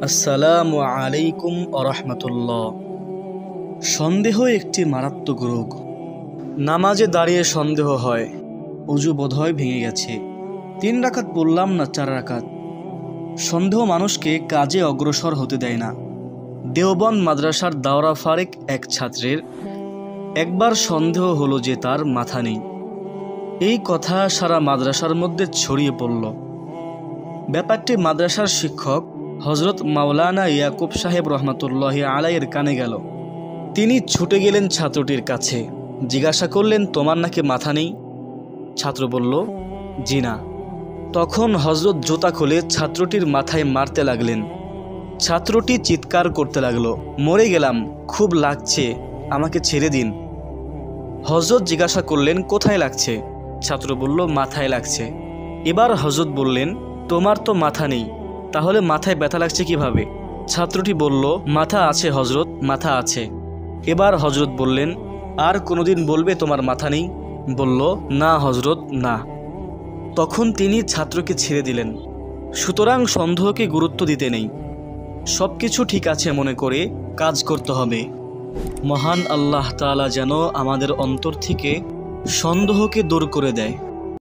আসসালামু আলাইকুম আরহামাতুল্লাহ। সন্দেহ একটি মারাত্মক রোগ। নামাজে দাঁড়িয়ে সন্দেহ হয়, অজু বোধহয় ভেঙে গেছে, 3 রাকাত পড়লাম না 4 রাকাত। সন্দেহ মানুষকে কাজে অগ্রসর হতে দেয় না। দেওবন্দ মাদ্রাসার দাওরা ফারেক এক ছাত্রের একবার সন্দেহ হলো যে তার মাথা নেই। এই কথা সারা মাদ্রাসার মধ্যে ছড়িয়ে পড়ল। ব্যাপারটি মাদ্রাসার শিক্ষক হজরত মাওলানা ইয়াকুব সাহেব রহমাতুল্লাহি আলাইহির কানে গেল। তিনি ছুটে গেলেন ছাত্রটির কাছে, জিজ্ঞাসা করলেন, তোমার নাকি মাথা নেই? ছাত্র বলল, জি না। তখন হজরত জুতা খুলে ছাত্রটির মাথায় মারতে লাগলেন। ছাত্রটি চিৎকার করতে লাগলো, মরে গেলাম, খুব লাগছে, আমাকে ছেড়ে দিন। হজরত জিজ্ঞাসা করলেন, কোথায় লাগছে? ছাত্র বলল, মাথায় লাগছে। এবার হজরত বললেন, তোমার তো মাথা নেই, তাহলে মাথায় ব্যথা লাগছে কিভাবে? ছাত্রটি বলল, মাথা আছে হজরত, মাথা আছে। এবার হজরত বললেন, আর কোনোদিন বলবে তোমার মাথা নেই? বলল, না হজরত, না। তখন তিনি ছাত্রকে ছেড়ে দিলেন। সুতরাং সন্দেহকে গুরুত্ব দিতে নেই, সব কিছু ঠিক আছে মনে করে কাজ করতে হবে। মহান আল্লাহ তাআলা যেন আমাদের অন্তর থেকে সন্দেহকে দূর করে দেয়।